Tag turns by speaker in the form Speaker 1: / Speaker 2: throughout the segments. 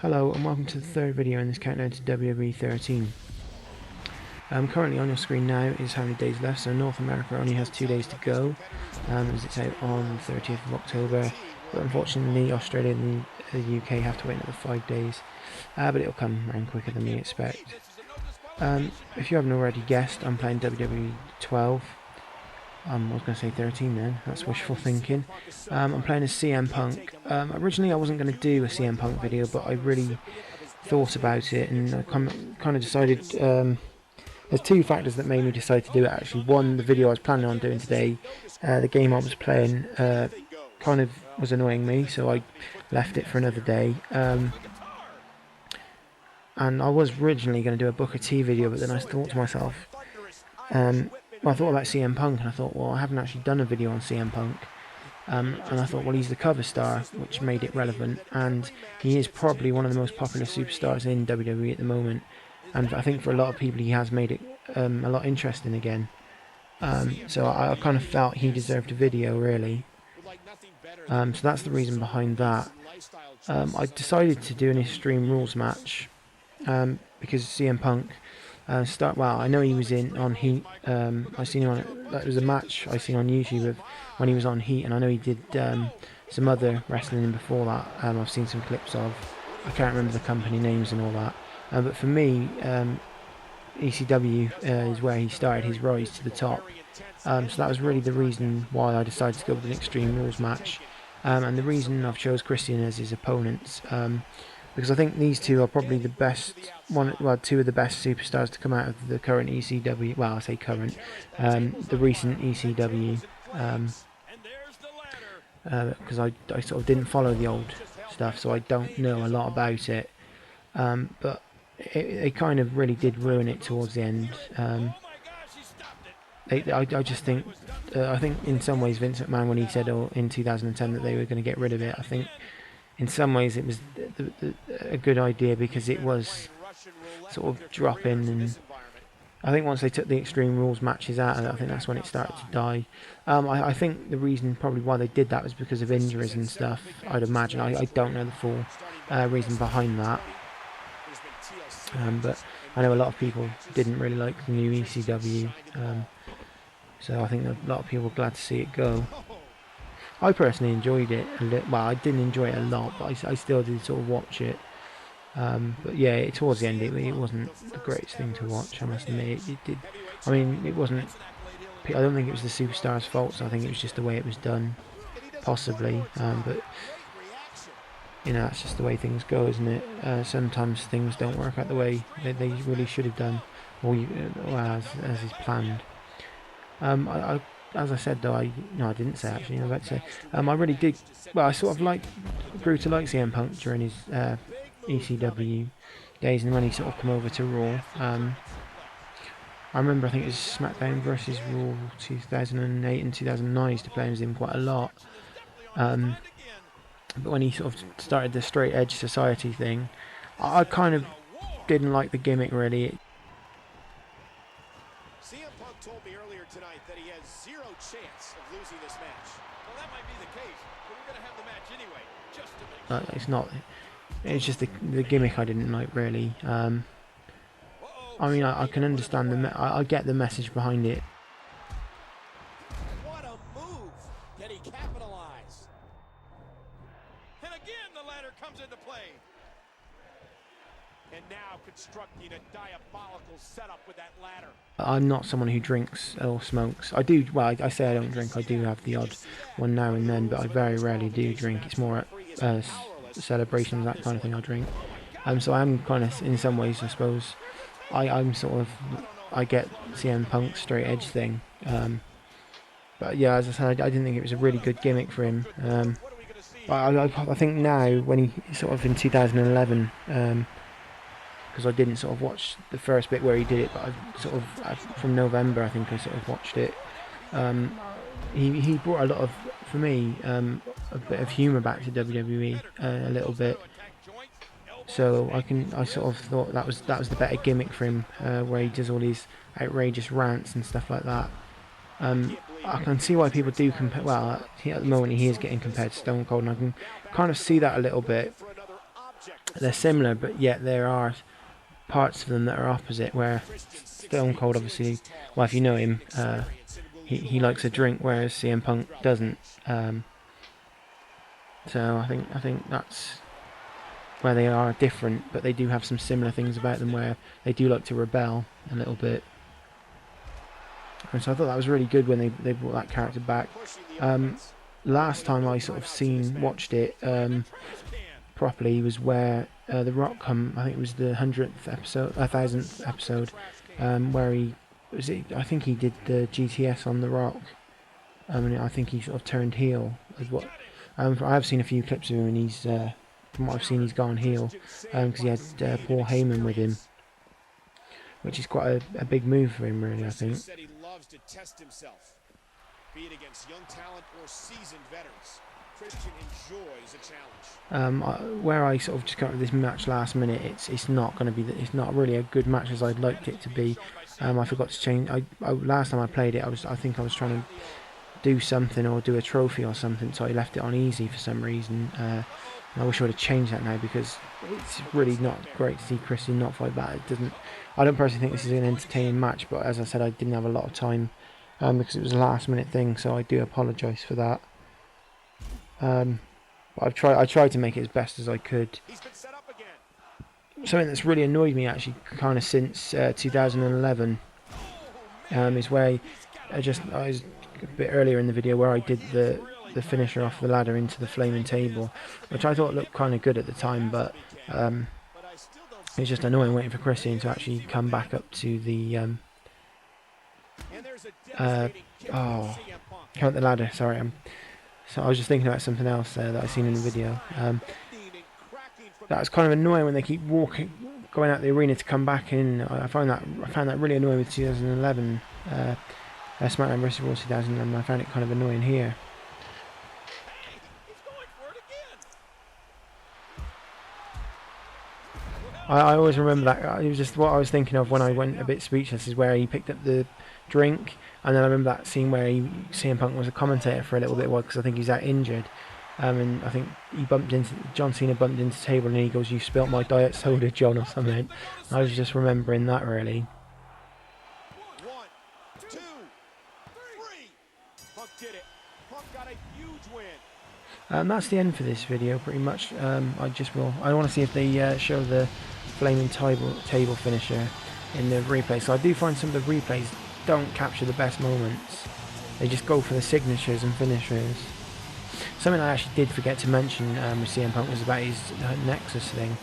Speaker 1: Hello and welcome to the third video in this countdown to WWE 13. Currently on your screen now is how many days left, so North America only has 2 days to go, as it's out on the 30th of October, but unfortunately Australia and the UK have to wait another 5 days, but it'll come around quicker than we expect. If you haven't already guessed, I'm playing WWE 12. I was going to say 13 then, that's wishful thinking. I'm playing as CM Punk. Originally I wasn't going to do a CM Punk video, but I really thought about it and I kind of decided, there's two factors that made me decide to do it actually. One, the video I was planning on doing today, the game I was playing kind of was annoying me, so I left it for another day. And I was originally going to do a Booker T video, but then I thought to myself, I thought about CM Punk and I thought, well, I haven't actually done a video on CM Punk. And I thought, well, he's the cover star, which made it relevant, and he is probably one of the most popular superstars in WWE at the moment, and I think for a lot of people he has made it a lot interesting again. So I kind of felt he deserved a video, really. So that's the reason behind that. I decided to do an Extreme Rules match because CM Punk well, I know he was on Heat. I seen him on that was a match I seen on YouTube when he was on Heat, and I know he did some other wrestling before that. I've seen some clips of. I can't remember the company names and all that. But for me, ECW is where he started his rise to the top. So that was really the reason why I decided to go with an Extreme Rules match, and the reason I've chose Christian as his opponents. Because I think these two are probably the best, two of the best superstars to come out of the current ECW. Well, I say current, the recent ECW, because I sort of didn't follow the old stuff, so I don't know a lot about it. But it kind of really did ruin it towards the end. I just think, I think in some ways Vince McMahon, when he said in 2010 that they were going to get rid of it, I think in some ways it was a good idea, because it was sort of dropping, and I think once they took the Extreme Rules matches out, I think that's when it started to die. I think the reason probably why they did that was because of injuries and stuff, I'd imagine. I don't know the full reason behind that, but I know a lot of people didn't really like the new ECW, so I think a lot of people were glad to see it go. I personally enjoyed it a little. Well, I didn't enjoy it a lot, but I still did sort of watch it. But yeah, towards the end, it wasn't the greatest thing to watch, I must admit. It did. I mean, it wasn't. I don't think it was the superstars' fault. So I think it was just the way it was done, possibly. But you know, that's just the way things go, isn't it? Sometimes things don't work out the way they really should have done, or as is planned. As I said though, I didn't say actually. I was about to say, I really did. Well, I sort of grew to like CM Punk during his ECW days, and when he sort of come over to Raw. I remember, I think it was SmackDown versus Raw 2008 and 2009. I used to play with him quite a lot. But when he sort of started the Straight Edge Society thing, I kind of didn't like the gimmick really.
Speaker 2: CM Punk told me earlier tonight that he has zero chance of losing this match. Well, that might be the case, but we're going to have the match anyway, just to make sure.
Speaker 1: It's not. It's just the gimmick I didn't like really. I mean, I can understand I get the message behind it.
Speaker 2: What a move! Can he capitalize? And again, the ladder comes into play. And now constructing a diabolical setup with that ladder.
Speaker 1: I'm not someone who drinks or smokes. I do. Well, I say I don't drink. I do have the odd one now and then, but I very rarely do drink. It's more at celebrations, that kind of thing, I drink. So I'm kind of, in some ways, I suppose, I'm sort of, I get CM Punk's straight edge thing. But yeah, as I said, I didn't think it was a really good gimmick for him. I think now, when he sort of in 2011. Because I didn't sort of watch the first bit where he did it, but I sort of from November I think I sort of watched it. He brought a lot of, for me, a bit of humour back to WWE, a little bit. So I sort of thought that was the better gimmick for him, where he does all these outrageous rants and stuff like that. I can see why people do compare. Well, at the moment he is getting compared to Stone Cold, and I can kind of see that a little bit. they're similar, but yet there are parts of them that are opposite. Where Stone Cold, obviously, well, if you know him, he likes a drink, whereas CM Punk doesn't. So I think that's where they are different, but they do have some similar things about them where they do like to rebel a little bit. And so I thought that was really good when they brought that character back. Last time I sort of watched it properly was where The Rock I think it was the 1000th episode, where I think he did the GTS on The Rock. And I think he sort of turned heel. I have seen a few clips of him, and he's from what I've seen, he's gone heel because he had Paul Heyman with him, which is quite a big move for him, really. I think.
Speaker 2: Said he loves to test himself, be it against young talent or seasoned veterans. Christian enjoys a challenge.
Speaker 1: Where I sort of just got to this match last minute, it's not going to be. It's not really a good match as I'd liked it to be. I forgot to change. Last time I played it, I think I was trying to do something or do a trophy or something, so I left it on easy for some reason. I wish I would have changed that now, because it's really not great to see Christian not fight back. I don't personally think this is an entertaining match, but as I said, I didn't have a lot of time because it was a last minute thing, so I do apologise for that. I tried to make it as best as I could. Something that's really annoyed me actually kind of since 2011 is where I was a bit earlier in the video where I did the finisher off the ladder into the flaming table, which I thought looked kind of good at the time, but it's just annoying waiting for Christian to actually come back up to the count the ladder. Sorry, so I was just thinking about something else there that I seen in the video. That was kind of annoying when they keep going out the arena to come back in. I found that really annoying with 2011 SmackDown vs Raw 2011. I found it kind of annoying here. I always remember that. It was just what I was thinking of when I went a bit speechless, is where he picked up the drink, and then I remember that scene where CM Punk was a commentator for a little bit, because I think he's out injured, and I think John Cena bumped into the table, and he goes, "You spilt my diet soda, John," or something. And I was just remembering that, really.
Speaker 2: 1, 2, 3. Punk did it. Punk got a huge win.
Speaker 1: That's the end for this video, pretty much. I want to see if they show the flaming table finisher in the replay. So I do find some of the replays don't capture the best moments. They just go for the signatures and finishers. Something I actually did forget to mention with CM Punk was about his Nexus thing.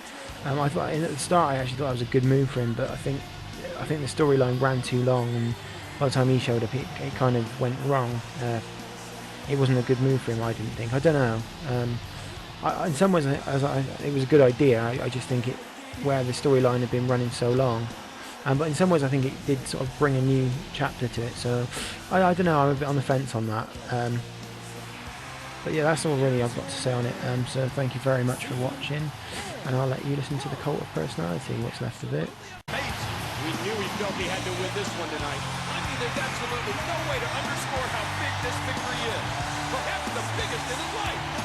Speaker 1: I thought at the start I actually thought it was a good move for him, but I think the storyline ran too long, and by the time he showed up, it kind of went wrong. It wasn't a good move for him, I didn't think. I don't know. In some ways, it was a good idea. I just think where the storyline had been running so long. But in some ways, I think it did sort of bring a new chapter to it. So I don't know. I'm a bit on the fence on that. But yeah, that's all really I've got to say on it. So thank you very much for watching, and I'll let you listen to the Cult of Personality, what's left of it.
Speaker 2: We knew he felt he had to win this one tonight. I mean, there's absolutely no way to underscore how big this victory is. Perhaps the biggest in his life.